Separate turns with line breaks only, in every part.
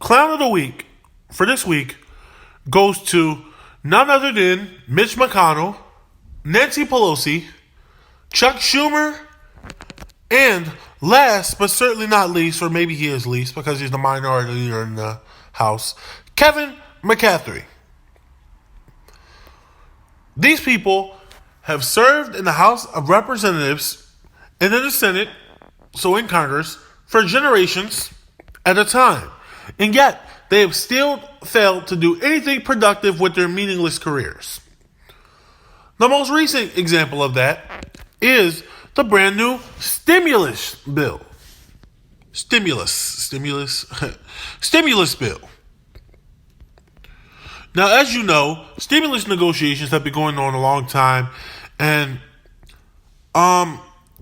Clown of the week for this week goes to none other than Mitch McConnell, Nancy Pelosi, Chuck Schumer, and last but certainly not least, or maybe he is least because he's the minority leader in the House, Kevin McCarthy. These people have served in the House of Representatives and in the Senate, so in Congress, for generations at a time. And yet, they have still failed to do anything productive with their meaningless careers. The most recent example of that is the brand new stimulus bill. Stimulus bill. Now, as you know, stimulus negotiations have been going on a long time, and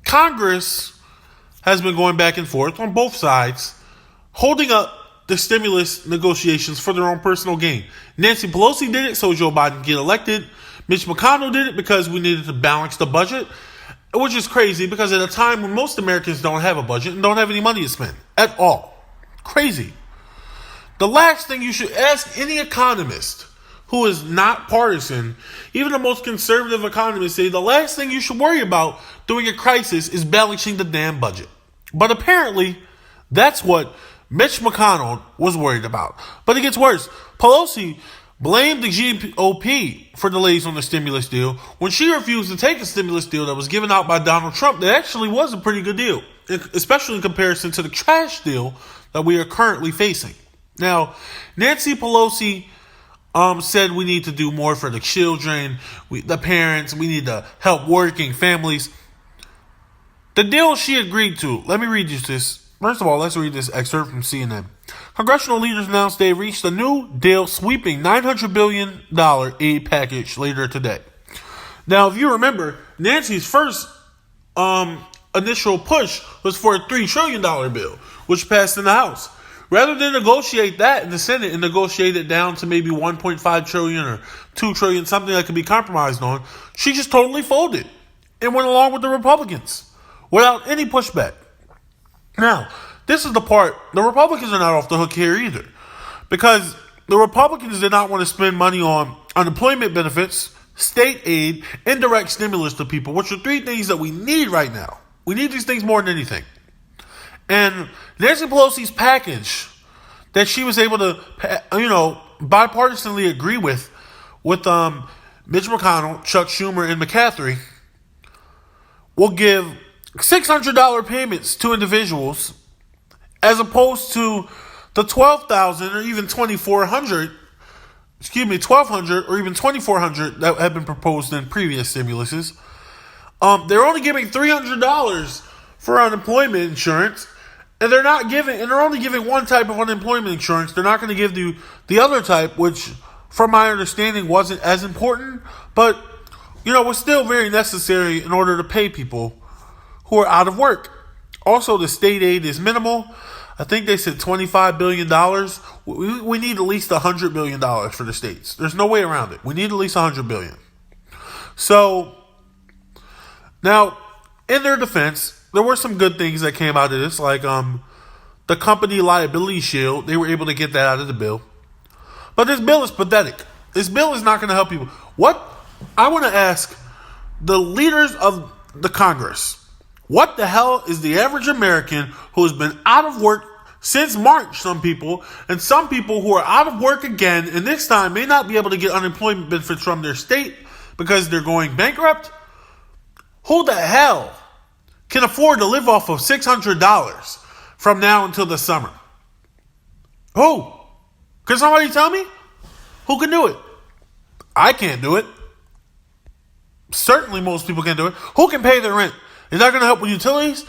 Congress has been going back and forth on both sides, holding up the stimulus negotiations for their own personal gain. Nancy Pelosi did it so Joe Biden could get elected. Mitch McConnell did it because we needed to balance the budget, which is crazy because at a time when most Americans don't have a budget and don't have any money to spend at all. Crazy. The last thing you should ask any economist who is not partisan, even the most conservative economists say the last thing you should worry about during a crisis is balancing the damn budget. But apparently, that's what Mitch McConnell was worried about. But it gets worse. Pelosi blamed the GOP for delays on the stimulus deal when she refused to take a stimulus deal that was given out by Donald Trump that actually was a pretty good deal, especially in comparison to the trash deal that we are currently facing. Now, Nancy Pelosi said we need to do more for the children, the parents, we need to help working families. The deal she agreed to, let me read you this. First of all, let's read this excerpt from CNN. Congressional leaders announced they reached a new deal sweeping $900 billion aid package later today. Now, if you remember, Nancy's first initial push was for a $3 trillion bill, which passed in the House. Rather than negotiate that in the Senate and negotiate it down to maybe $1.5 trillion or $2 trillion, something that could be compromised on, she just totally folded and went along with the Republicans without any pushback. Now, this is the part, the Republicans are not off the hook here either, because the Republicans did not want to spend money on unemployment benefits, state aid, indirect stimulus to people, which are three things that we need right now. We need these things more than anything. And Nancy Pelosi's package that she was able to, bipartisanly agree with Mitch McConnell, Chuck Schumer, and McCarthy, will give $600 payments to individuals as opposed to the $12,000 or even $1,200 or even $2,400 that had been proposed in previous stimuluses. They're only giving $300 for unemployment insurance, and they're only giving one type of unemployment insurance. They're not going to give you the other type, which, from my understanding, wasn't as important, but was still very necessary in order to pay people who are out of work. Also, the state aid is minimal. I think they said $25 billion. We need at least $100 billion for the states. There's no way around it. We need at least $100 billion. So, now, in their defense, there were some good things that came out of this, like the company liability shield. They were able to get that out of the bill. But this bill is pathetic. This bill is not going to help people. What? I want to ask the leaders of the Congress, what the hell is the average American who has been out of work since March, some people, and some people who are out of work again, and this time may not be able to get unemployment benefits from their state because they're going bankrupt? Who the hell can afford to live off of $600 from now until the summer? Who? Can somebody tell me? Who can do it? I can't do it. Certainly most people can't do it. Who can pay their rent? Is that going to help with utilities?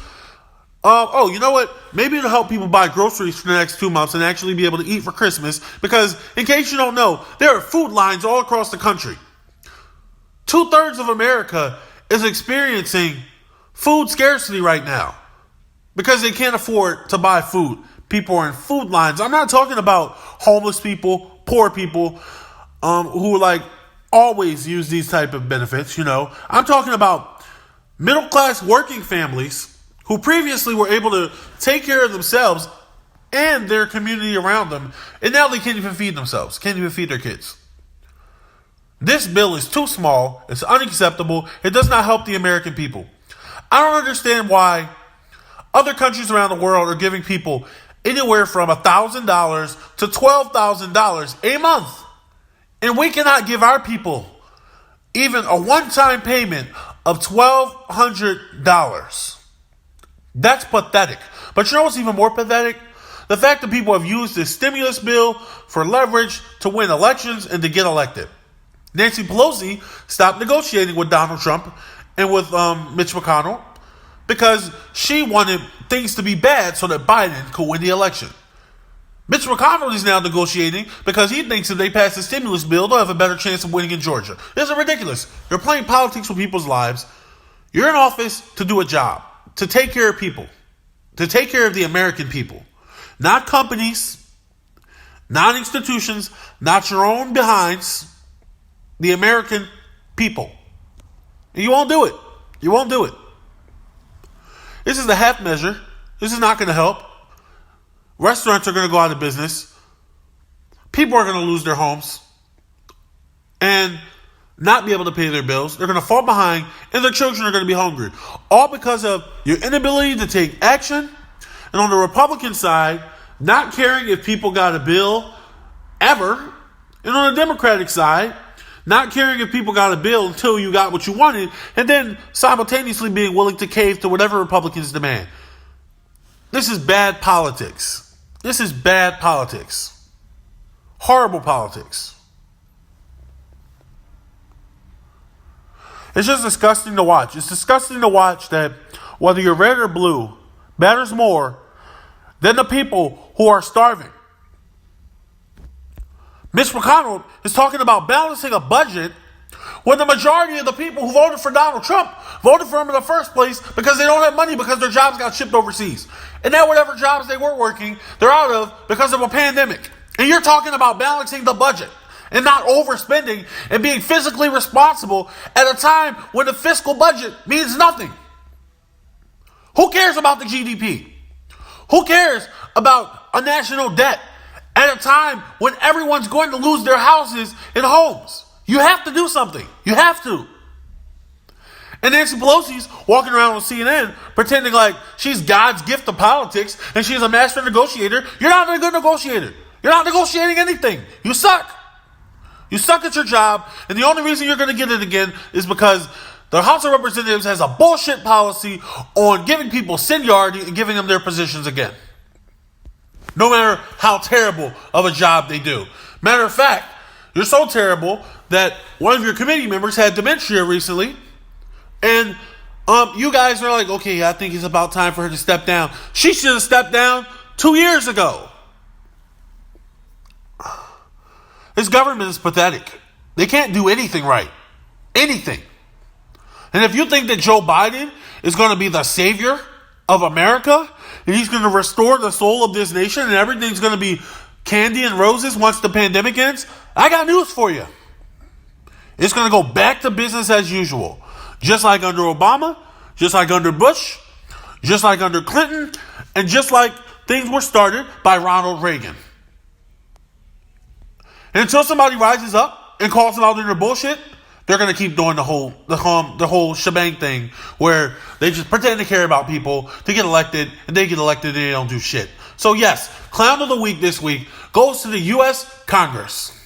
You know what? Maybe it'll help people buy groceries for the next 2 months and actually be able to eat for Christmas. Because, in case you don't know, there are food lines all across the country. 2/3 of America is experiencing food scarcity right now because they can't afford to buy food. People are in food lines. I'm not talking about homeless people, poor people, who always use these type of benefits. I'm talking about middle class working families who previously were able to take care of themselves and their community around them, and now they can't even feed themselves, can't even feed their kids. This bill is too small, it's unacceptable, it does not help the American people. I don't understand why other countries around the world are giving people anywhere from $1,000 to $12,000 a month. And we cannot give our people even a one-time payment of $1,200. That's pathetic. But you know what's even more pathetic? The fact that people have used this stimulus bill for leverage to win elections and to get elected. Nancy Pelosi stopped negotiating with Donald Trump and with Mitch McConnell because she wanted things to be bad so that Biden could win the election. Mitch McConnell is now negotiating because he thinks if they pass the stimulus bill, they'll have a better chance of winning in Georgia. This is ridiculous. You're playing politics with people's lives. You're in office to do a job, to take care of people, to take care of the American people, not companies, not institutions, not your own behinds, the American people. And you won't do it. You won't do it. This is a half measure. This is not going to help. Restaurants are going to go out of business. People are going to lose their homes and not be able to pay their bills. They're going to fall behind and their children are going to be hungry. All because of your inability to take action. And on the Republican side, not caring if people got a bill ever. And on the Democratic side, not caring if people got a bill until you got what you wanted, and then simultaneously being willing to cave to whatever Republicans demand. This is bad politics. This is bad politics. Horrible politics. It's just disgusting to watch. It's disgusting to watch that whether you're red or blue matters more than the people who are starving. Mitch McConnell is talking about balancing a budget when the majority of the people who voted for Donald Trump voted for him in the first place because they don't have money because their jobs got shipped overseas. And now whatever jobs they were working, they're out of because of a pandemic. And you're talking about balancing the budget and not overspending and being physically responsible at a time when the fiscal budget means nothing. Who cares about the GDP? Who cares about a national debt at a time when everyone's going to lose their houses and homes? You have to do something. You have to. And Nancy Pelosi's walking around on CNN pretending like she's God's gift to politics and she's a master negotiator. You're not a good negotiator. You're not negotiating anything. You suck. You suck at your job, and the only reason you're going to get it again is because the House of Representatives has a bullshit policy on giving people seniority and giving them their positions again. No matter how terrible of a job they do. Matter of fact, you're so terrible that one of your committee members had dementia recently, and you guys are like, okay, I think it's about time for her to step down. She should have stepped down 2 years ago. This government is pathetic. They can't do anything right. Anything. And if you think that Joe Biden is going to be the savior of America, and he's going to restore the soul of this nation, and everything's going to be candy and roses once the pandemic ends, I got news for you. It's going to go back to business as usual. Just like under Obama, just like under Bush, just like under Clinton, and just like things were started by Ronald Reagan. And until somebody rises up and calls them out in their bullshit, they're going to keep doing the whole shebang thing where they just pretend to care about people to get elected, and they get elected and they don't do shit. So yes, Clown of the Week this week goes to the U.S. Congress.